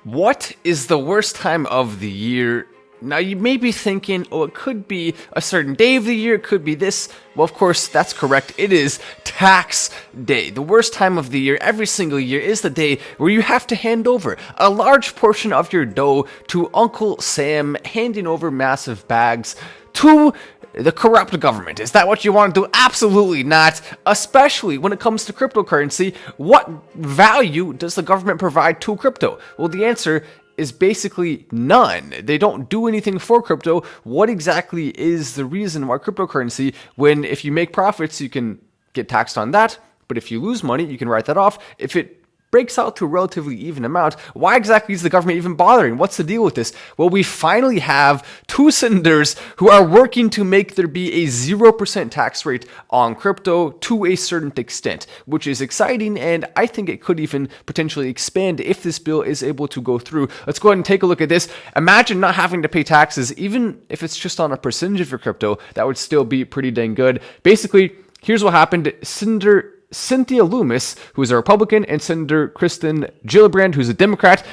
What is the worst time of the year? Now, you may be thinking, oh, it could be a certain day of the year, it could be this. Well, of course, that's correct. It is tax day. The worst time of the year, every single year, is the day where you have to hand over a large portion of your dough to Uncle Sam, handing over massive bags to the corrupt government. Is that what you want to do? Absolutely not. Especially when it comes to cryptocurrency. What value does the government provide to crypto? Well, the answer is basically none. They don't do anything for crypto. What exactly is the reason why cryptocurrency, when if you make profits, you can get taxed on that, but if you lose money, you can write that off. If it breaks out to a relatively even amount, why exactly is the government even bothering? What's the deal with this? Well, we finally have two senators who are working to make there be a 0% tax rate on crypto to a certain extent, which is exciting, and I think it could even potentially expand if this bill is able to go through. Let's go ahead and take a look at this. Imagine not having to pay taxes, even if it's just on a percentage of your crypto. That would still be pretty dang good. Basically, here's what happened. Senator Cynthia Loomis, who is a Republican, and Senator Kristen Gillibrand, who's a Democrat.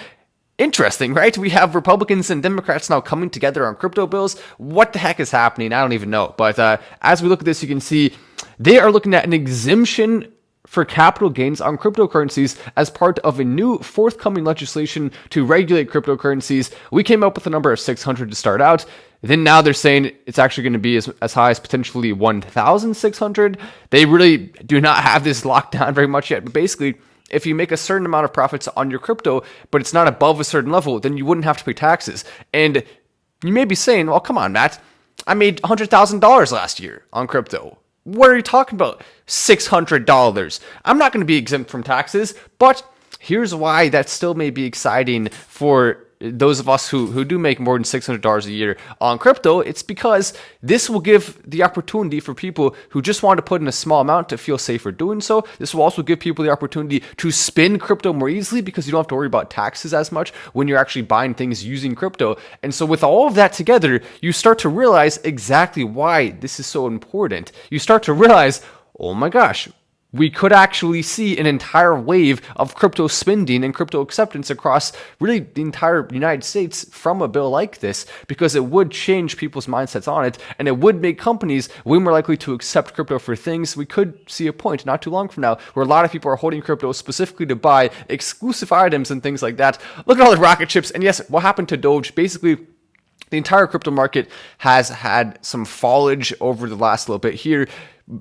Interesting, right? We have Republicans and Democrats now coming together on crypto bills. What the heck is happening? I don't even know. But as we look at this, you can see they are looking at an exemption for capital gains on cryptocurrencies as part of a new forthcoming legislation to regulate cryptocurrencies. We came up with a number of 600 to start out. Then now they're saying it's actually going to be as high as potentially 1,600. They really do not have this locked down very much yet. But basically, if you make a certain amount of profits on your crypto, but it's not above a certain level, then you wouldn't have to pay taxes. And you may be saying, well, come on, Matt. I made $100,000 last year on crypto. What are you talking about? $600. I'm not going to be exempt from taxes, but here's why that still may be exciting for those of us who do make more than $600 a year on crypto. It's because this will give the opportunity for people who just want to put in a small amount to feel safer doing so. This will also give people the opportunity to spend crypto more easily because you don't have to worry about taxes as much when you're actually buying things using crypto. And so with all of that together, you start to realize exactly why this is so important. You start to realize, oh my gosh, we could actually see an entire wave of crypto spending and crypto acceptance across really the entire United States from a bill like this, because it would change people's mindsets on it, and it would make companies way more likely to accept crypto for things. We could see a point not too long from now where a lot of people are holding crypto specifically to buy exclusive items and things like that. Look at all the rocket ships, and yes, what happened to Doge? Basically, the entire crypto market has had some fallage over the last little bit here.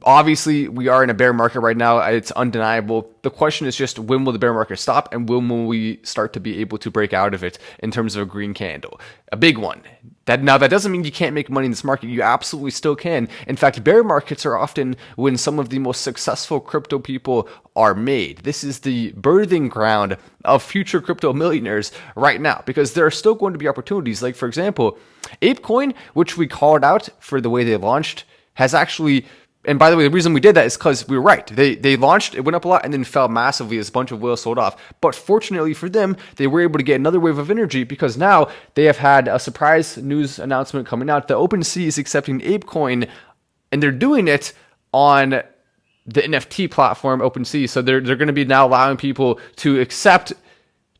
Obviously, we are in a bear market right now. It's undeniable. The question is just, when will the bear market stop, and when will we start to be able to break out of it in terms of a green candle? A big one. That doesn't mean you can't make money in this market. You absolutely still can. In fact, bear markets are often when some of the most successful crypto people are made. This is the birthing ground of future crypto millionaires right now, because there are still going to be opportunities. Like, for example, ApeCoin, which we called out for the way they launched, has actually... And by the way, the reason we did that is because we were right. They launched, it went up a lot, and then fell massively as a bunch of whales sold off. But fortunately for them, they were able to get another wave of energy, because now they have had a surprise news announcement coming out. The OpenSea is accepting ApeCoin, and they're doing it on the NFT platform OpenSea. So they're going to be now allowing people to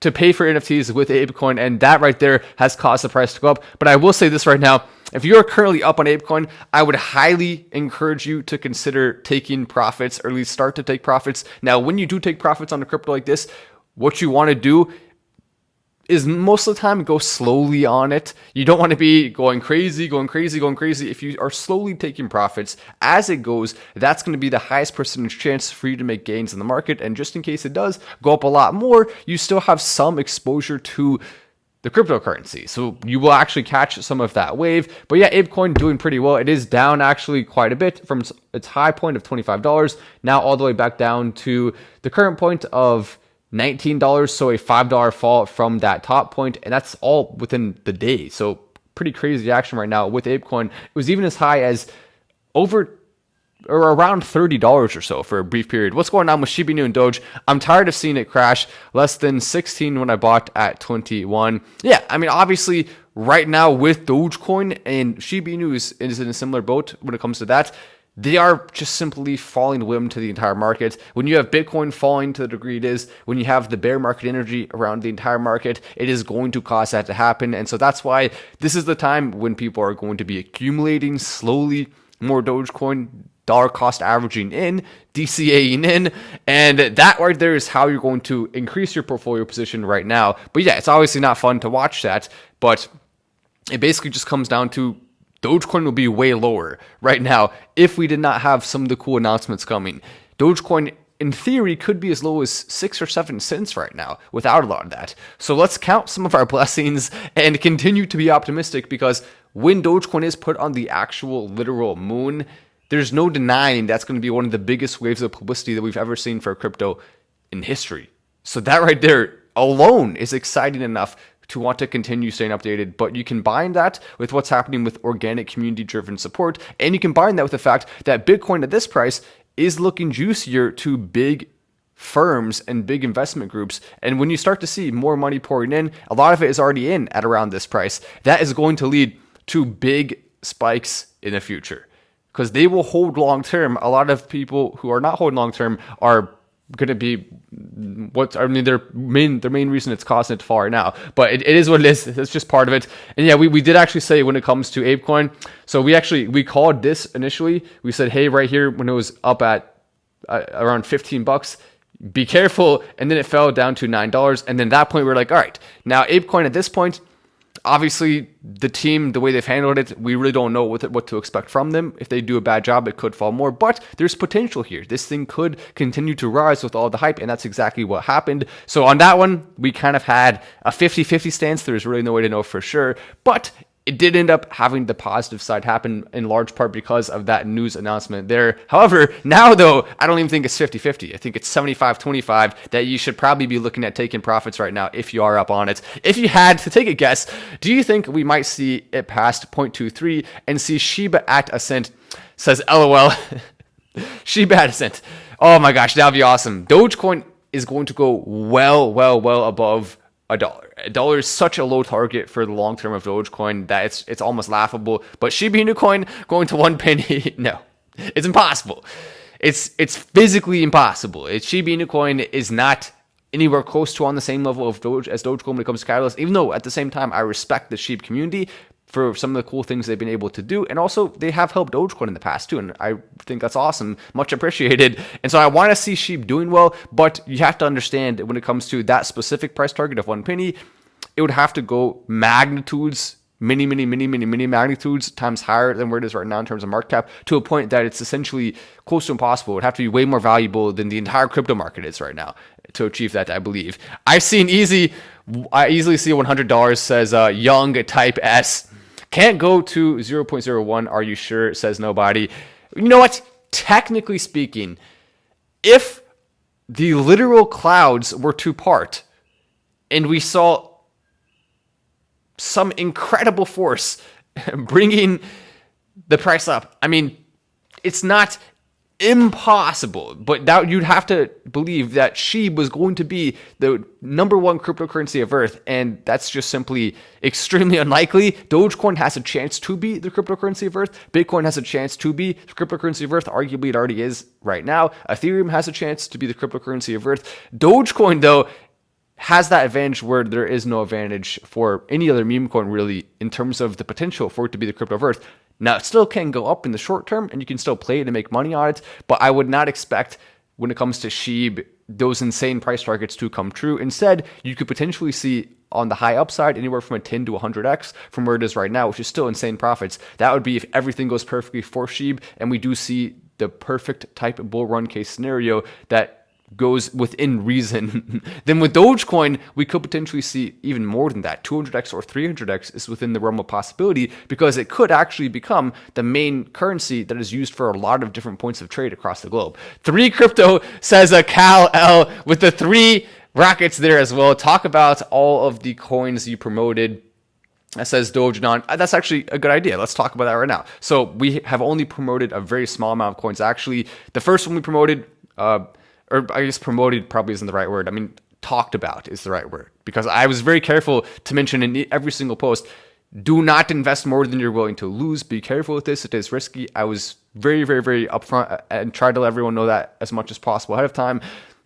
pay for NFTs with ApeCoin, and that right there has caused the price to go up. But I will say this right now. If you are currently up on ApeCoin, I would highly encourage you to consider taking profits, or at least start to take profits. Now, when you do take profits on a crypto like this, what you want to do is most of the time go slowly on it. You don't want to be going crazy. If you are slowly taking profits as it goes, that's going to be the highest percentage chance for you to make gains in the market. And just in case it does go up a lot more, you still have some exposure to the cryptocurrency. So you will actually catch some of that wave. But yeah, ApeCoin doing pretty well. It is down actually quite a bit from its high point of $25, now all the way back down to the current point of $19, so a $5 fall from that top point, and that's all within the day. So pretty crazy action right now with ApeCoin. It was even as high as over or around $30 or so for a brief period. What's going on with Shiba Inu and Doge? I'm tired of seeing it crash. Less than 16 when I bought at 21. Yeah, I mean, obviously, right now with Dogecoin and Shiba Inu is in a similar boat when it comes to that. they are just simply falling whim to the entire market. When you have Bitcoin falling to the degree it is, when you have the bear market energy around the entire market, it is going to cause that to happen. And so that's why this is the time when people are going to be accumulating slowly more Dogecoin, dollar cost averaging in, DCAing in, and that right there is how you're going to increase your portfolio position right now. But yeah, it's obviously not fun to watch that, but it basically just comes down to Dogecoin will be way lower right now if we did not have some of the cool announcements coming. Dogecoin, in theory, could be as low as 6 or 7 cents right now without a lot of that. So let's count some of our blessings and continue to be optimistic, because when Dogecoin is put on the actual literal moon, there's no denying that's going to be one of the biggest waves of publicity that we've ever seen for crypto in history. So that right there alone is exciting enough to want to continue staying updated. But you combine that with what's happening with organic community-driven support, and you combine that with the fact that Bitcoin at this price is looking juicier to big firms and big investment groups. And when you start to see more money pouring in, a lot of it is already in at around this price. That is going to lead to big spikes in the future, because they will hold long term. A lot of people who are not holding long term are going to be their main reason it's causing it to fall right now. But it is what it is. It's just part of it. And yeah, we did actually say when it comes to ApeCoin, so we called this initially. We said, hey, right here when it was up at around $15, be careful. And then it fell down to $9. And then at that point we were like, all right, now ApeCoin at this point, obviously, the team, the way they've handled it, we really don't know what to expect from them. If they do a bad job, it could fall more. But there's potential here. This thing could continue to rise with all the hype, and that's exactly what happened. So on that one, we kind of had a 50-50 stance. There's really no way to know for sure. But it did end up having the positive side happen in large part because of that news announcement there. However, now though, I don't even think it's 50-50. I think it's 75-25 that you should probably be looking at taking profits right now if you are up on it. If you had to take a guess, do you think we might see it past 0.23 and see Shiba at a cent? Says LOL. Shiba at a cent. Oh my gosh, that'd be awesome. Dogecoin is going to go well above $1. $1 is such a low target for the long term of Dogecoin that it's almost laughable. But Shiba Inu coin going to 1 penny, no, it's impossible. It's physically impossible. Shiba Inu coin is not anywhere close to on the same level of Doge as Dogecoin when it comes to Catalyst. Even though at the same time I respect the SHIB community for some of the cool things they've been able to do. And also, they have helped Dogecoin in the past, too. And I think that's awesome. Much appreciated. And so I want to see SHIB doing well. But you have to understand when it comes to that specific price target of 1 penny, it would have to go magnitudes, many magnitudes times higher than where it is right now in terms of market cap, to a point that it's essentially close to impossible. It would have to be way more valuable than the entire crypto market is right now to achieve that, I believe. I easily see $100 says Young Type S. Can't go to 0.01. Are you sure? Says nobody. You know what? Technically speaking, if the literal clouds were to part and we saw some incredible force bringing the price up, I mean, it's not impossible, but that you'd have to believe that SHIB was going to be the number one cryptocurrency of Earth, and that's just simply extremely unlikely. Dogecoin has a chance to be the cryptocurrency of Earth. Bitcoin has a chance to be the cryptocurrency of Earth. Arguably, it already is right now. Ethereum has a chance to be the cryptocurrency of Earth. Dogecoin, though, has that advantage where there is no advantage for any other meme coin, really, in terms of the potential for it to be the crypto of Earth. Now, it still can go up in the short term, and you can still play it and make money on it, but I would not expect, when it comes to SHIB, those insane price targets to come true. Instead, you could potentially see on the high upside anywhere from a 10 to 100x from where it is right now, which is still insane profits. That would be if everything goes perfectly for SHIB, and we do see the perfect type of bull run case scenario that goes within reason. Then with Dogecoin, we could potentially see even more than that. 200x or 300x is within the realm of possibility, because it could actually become the main currency that is used for a lot of different points of trade across the globe. 3 Crypto says a Cal L with the 3 rockets there as well. Talk about all of the coins you promoted. That says Doge non. That's actually a good idea. Let's talk about that right now. So we have only promoted a very small amount of coins. Actually, the first one we promoted, or I guess promoted probably isn't the right word. I mean, talked about is the right word, because I was very careful to mention in every single post, Do not invest more than you're willing to lose. Be careful with this. It is risky. I was very, very, very upfront and tried to let everyone know that as much as possible ahead of time.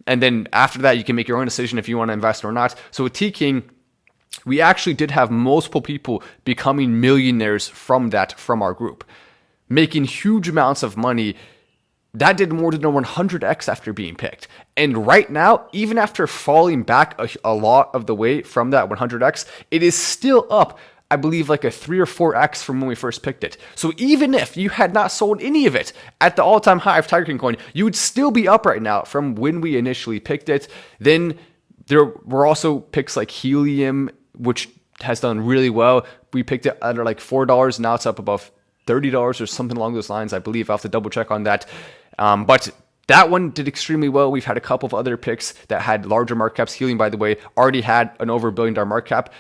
And then after that, you can make your own decision if you want to invest or not. So with Tking, we actually did have multiple people becoming millionaires from our group, making huge amounts of money. That did more than a 100x after being picked. And right now, even after falling back a lot of the way from that 100x, it is still up, I believe, like a 3 or 4x from when we first picked it. So even if you had not sold any of it at the all-time high of Tking coin, you would still be up right now from when we initially picked it. Then there were also picks like Helium, which has done really well. We picked it under like $4. Now it's up above $30 or something along those lines, I believe. I'll have to double check on that. But that one did extremely well. We've had a couple of other picks that had larger market caps. Helium, by the way, already had an over $1 billion market cap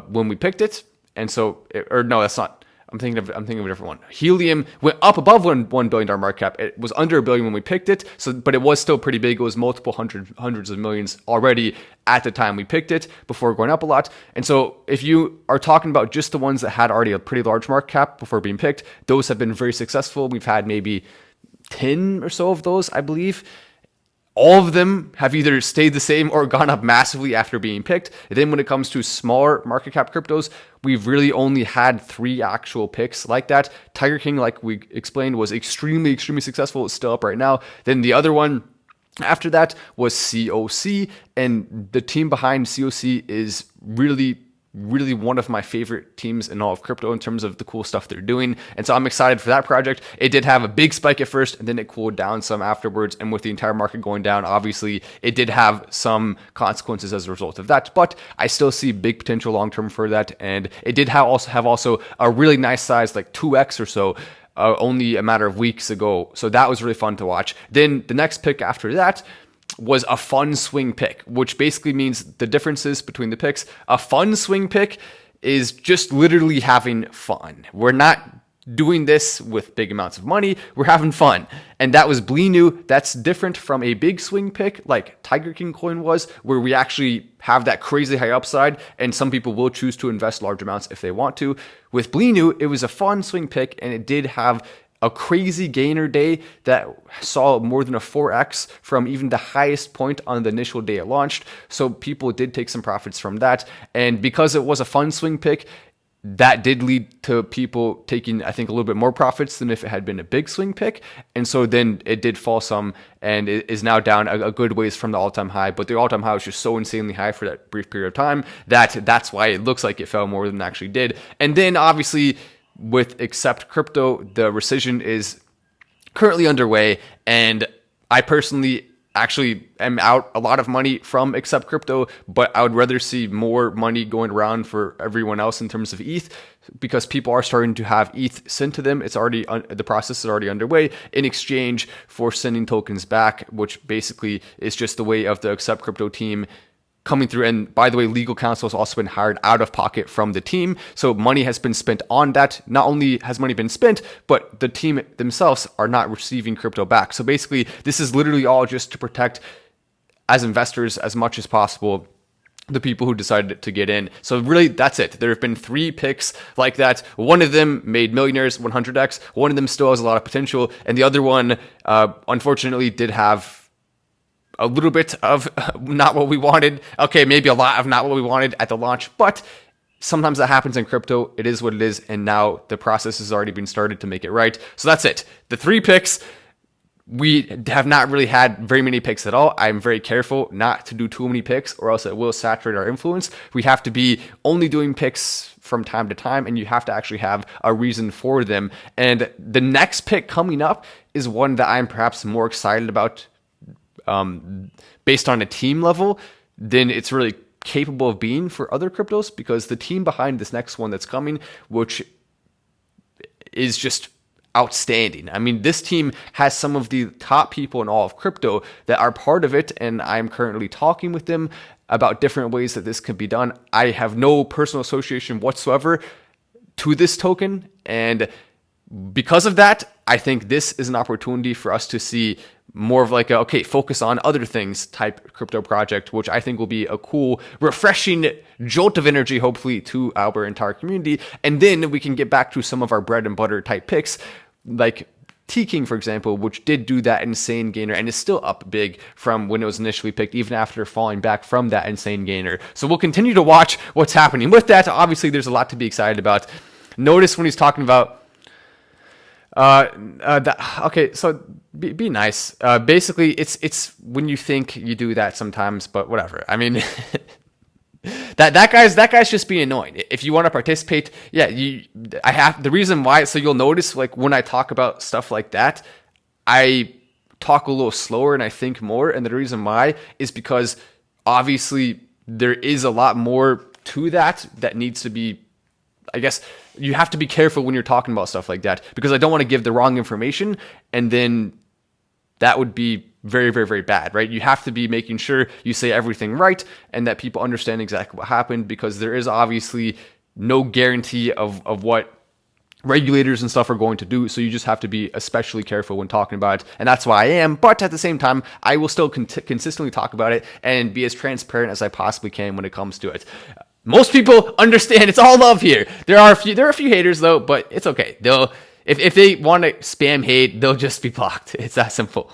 when we picked it. And so, or no, that's not. I'm thinking of a different one. Helium went up above $1 billion market cap. It was under $1 billion when we picked it. So, but it was still pretty big. It was multiple hundreds of millions already at the time we picked it before going up a lot. And so if you are talking about just the ones that had already a pretty large market cap before being picked, those have been very successful. We've had maybe 10 or so of those, I believe. All of them have either stayed the same or gone up massively after being picked. And then when it comes to smaller market cap cryptos, we've really only had 3 actual picks like that. Tking, like we explained, was extremely, extremely successful. It's still up right now. Then the other one after that was COC. And the team behind COC is really one of my favorite teams in all of crypto in terms of the cool stuff they're doing. And so I'm excited for that project. It did have a big spike at first, and then it cooled down some afterwards. And with the entire market going down, obviously it did have some consequences as a result of that. But I still see big potential long-term for that. And it did have also a really nice size, like 2x or so, only a matter of weeks ago. So that was really fun to watch. Then the next pick after that was a fun swing pick, which basically means the differences between the picks. A fun swing pick is just literally having fun. We're not doing this with big amounts of money. We're having fun. And that was Blinu. That's different from a big swing pick like Tking coin was, where we actually have that crazy high upside, and some people will choose to invest large amounts if they want to. With Blinu, it was a fun swing pick, and it did have a crazy gainer day that saw more than a 4x from even the highest point on the initial day it launched. So people did take some profits from that. And because it was a fun swing pick, that did lead to people taking, I think, a little bit more profits than if it had been a big swing pick. And so then it did fall some, and it is now down a good ways from the all-time high. But the all-time high was just so insanely high for that brief period of time that that's why it looks like it fell more than it actually did. And then obviously with Accept Crypto, the rescission is currently underway, and I personally actually am out a lot of money from Accept Crypto, but I would rather see more money going around for everyone else in terms of ETH, because people are starting to have ETH sent to them. It's already the process is already underway in exchange for sending tokens back, which basically is just the way of the Accept Crypto team coming through. And by the way, legal counsel has also been hired out of pocket from the team. So money has been spent on that. Not only has money been spent, but the team themselves are not receiving crypto back. So basically, this is literally all just to protect, as investors, as much as possible, the people who decided to get in. So really, that's it. There have been 3 picks like that. One of them made millionaires 100x. One of them still has a lot of potential. And the other one, unfortunately, did have a little bit of not what we wanted. Okay, maybe a lot of not what we wanted at the launch, but sometimes that happens in crypto. It is what it is, and now the process has already been started to make it right. So that's it. The 3 picks. We have not really had very many picks at all. I'm very careful not to do too many picks, or else it will saturate our influence. We have to be only doing picks from time to time, and you have to actually have a reason for them. And the next pick coming up is one that I'm perhaps more excited about based on a team level than it's really capable of being for other cryptos, because the team behind this next one that's coming, which is just outstanding. I mean, this team has some of the top people in all of crypto that are part of it, and I'm currently talking with them about different ways that this can be done. I have no personal association whatsoever to this token, and because of that, I think this is an opportunity for us to see more of like a, okay, focus on other things type crypto project, which I think will be a cool, refreshing jolt of energy, hopefully, to our entire community. And then we can get back to some of our bread and butter type picks, like Tking, for example, which did do that insane gainer and is still up big from when it was initially picked, even after falling back from that insane gainer. So we'll continue to watch what's happening with that. Obviously, there's a lot to be excited about. Notice when he's talking about okay, so be nice. Basically, it's when you think you do that sometimes, but whatever. I mean, that guy's just being annoying. If you want to participate, yeah, I have the reason why. So you'll notice, like when I talk about stuff like that, I talk a little slower and I think more. And the reason why is because obviously there is a lot more to that needs to be, I guess you have to be careful when you're talking about stuff like that, because I don't want to give the wrong information and then that would be very, very, very bad, right? You have to be making sure you say everything right and that people understand exactly what happened, because there is obviously no guarantee of what regulators and stuff are going to do. So you just have to be especially careful when talking about it. And that's why I am. But at the same time, I will still consistently talk about it and be as transparent as I possibly can when it comes to it. Most people understand it's all love here. There are a few haters though, but it's okay. They'll if they want to spam hate, they'll just be blocked. It's that simple.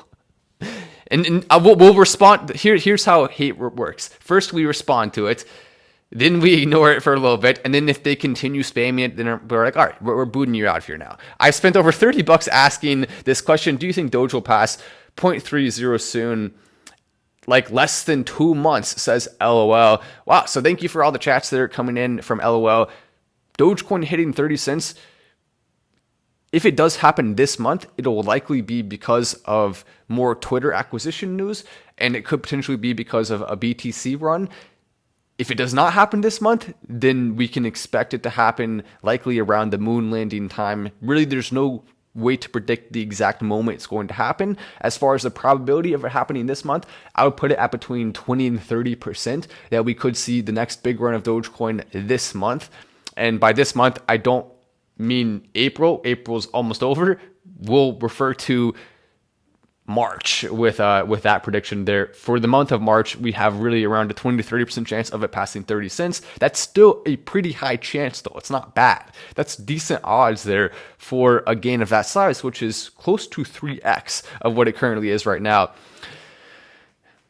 And we'll respond. Here's how hate works. First, we respond to it. Then we ignore it for a little bit. And then if they continue spamming it, then we're like, all right, we're booting you out of here now. I spent over $30 asking this question. Do you think Doge will pass 0.30 soon? Like less than 2 months, says LOL. Wow. So thank you for all the chats that are coming in from LOL. Dogecoin hitting 30 cents. If it does happen this month, it will likely be because of more Twitter acquisition news, and it could potentially be because of a BTC run. If it does not happen this month, then we can expect it to happen likely around the moon landing time. Really, there's no way to predict the exact moment it's going to happen. As far as the probability of it happening this month, I would put it at between 20 and 30% that we could see the next big run of Dogecoin this month. And by this month, I don't mean April. April's almost over. We'll refer to March with that prediction there. For the month of March, we have really around a 20 to 30% chance of it passing 30 cents. That's still a pretty high chance though. It's not bad. That's decent odds there for a gain of that size, which is close to 3x of what it currently is right now.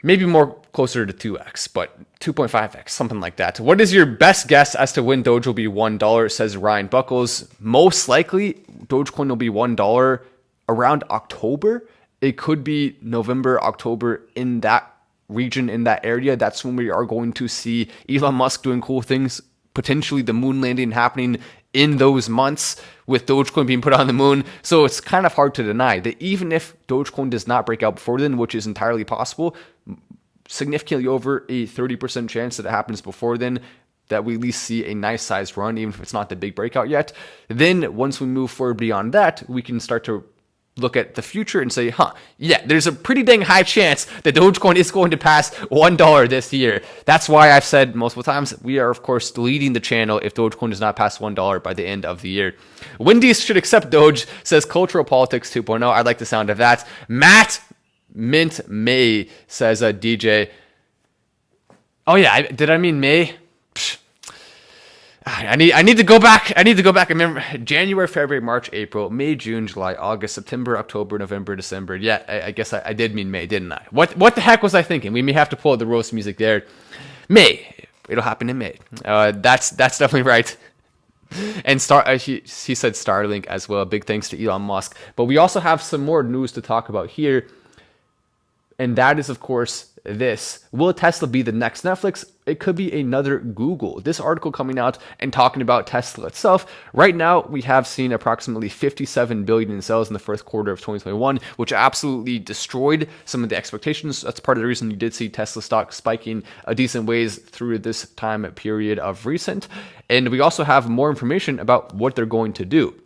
Maybe more closer to 2x, but 2.5x, something like that. What is your best guess as to when Doge will be $1, says Ryan Buckles? Most likely, Dogecoin will be $1 around October. It could be November, October, in that region, in that area. That's when we are going to see Elon Musk doing cool things, potentially the moon landing happening in those months with Dogecoin being put on the moon. So it's kind of hard to deny that even if Dogecoin does not break out before then, which is entirely possible, significantly over a 30% chance that it happens before then, that we at least see a nice sized run, even if it's not the big breakout yet. Then once we move forward beyond that, we can start to look at the future and say, yeah, there's a pretty dang high chance that Dogecoin is going to pass $1 this year. That's why I've said multiple times, we are, of course, deleting the channel if Dogecoin does not pass $1 by the end of the year. Wendy's should accept Doge, says Cultural Politics 2.0. I like the sound of that. Matt Mint May, says DJ. Oh, yeah, did I mean May? Psh. I need to go back. I remember January, February, March, April, May, June, July, August, September, October, November, December. Yeah, I guess I did mean May, didn't I? What the heck was I thinking? We may have to pull out the roast music there. May. It'll happen in May. That's definitely right. And he said Starlink as well. Big thanks to Elon Musk. But we also have some more news to talk about here. And that is, of course, this. Will Tesla be the next Netflix? It could be another Google. This article coming out and talking about Tesla itself. Right now, we have seen approximately 57 billion in sales in the first quarter of 2021, which absolutely destroyed some of the expectations. That's part of the reason you did see Tesla stock spiking a decent ways through this time period of recent. And we also have more information about what they're going to do.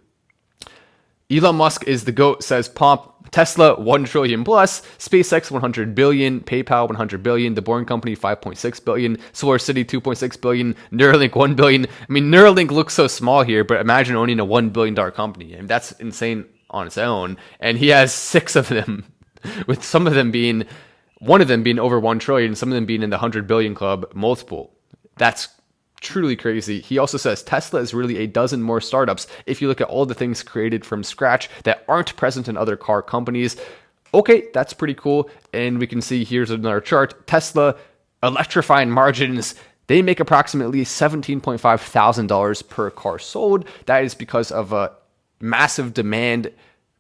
Elon Musk is the GOAT, says Pomp. Tesla, 1 trillion plus, SpaceX, 100 billion, PayPal, 100 billion, The Boring Company, 5.6 billion, Solar City, 2.6 billion, Neuralink, 1 billion. I mean, Neuralink looks so small here, but imagine owning a $1 billion company. I mean, that's insane on its own. And he has 6 of them. with some of them being, one of them being over 1 trillion, some of them being in the 100 billion club multiple. That's truly crazy. He also says Tesla is really a dozen more startups if you look at all the things created from scratch that aren't present in other car companies. Okay, that's pretty cool. And we can see here's another chart. Tesla electrifying margins. They make approximately $17.5 thousand per car sold. That is because of a massive demand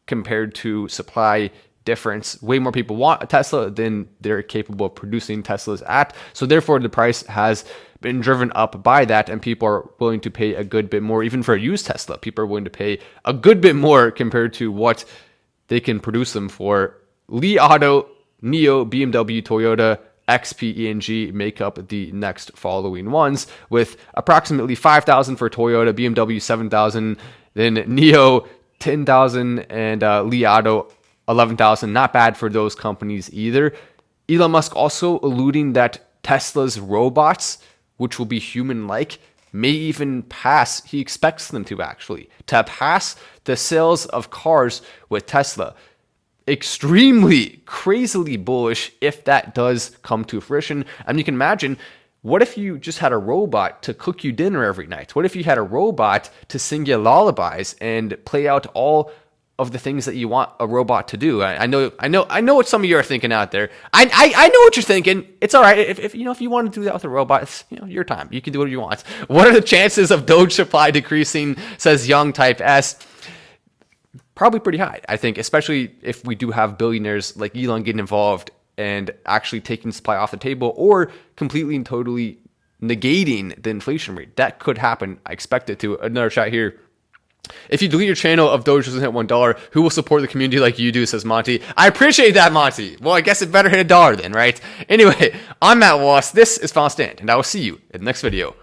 compared to supply difference. Way more people want a Tesla than they're capable of producing Teslas at. So therefore, the price has been driven up by that, and people are willing to pay a good bit more. Even for a used Tesla, people are willing to pay a good bit more compared to what they can produce them for. Li Auto, NIO, BMW, Toyota, XP, ENG make up the next following ones, with approximately 5,000 for Toyota, BMW 7,000, then NIO 10,000, and Li Auto 11,000. Not bad for those companies either. Elon Musk also alluding that Tesla's robots, which will be human-like, may even pass, he expects them to actually, to pass the sales of cars with Tesla. Extremely, crazily bullish if that does come to fruition. And you can imagine, what if you just had a robot to cook you dinner every night? What if you had a robot to sing you lullabies and play out all of the things that you want a robot to do? I know what some of you are thinking out there. I know what you're thinking. It's all right if you want to do that with a robot. It's, your time. You can do whatever you want. What are the chances of Doge supply decreasing? Says Young Type S. Probably pretty high, I think, especially if we do have billionaires like Elon getting involved and actually taking supply off the table or completely and totally negating the inflation rate. That could happen. I expect it to. Another shot here. If you delete your channel of Doge doesn't hit $1, who will support the community like you do, says Monty. I appreciate that, Monty. Well, I guess it better hit $1 then, right? Anyway, I'm Matt Wallace. This is Final Stand, and I will see you in the next video.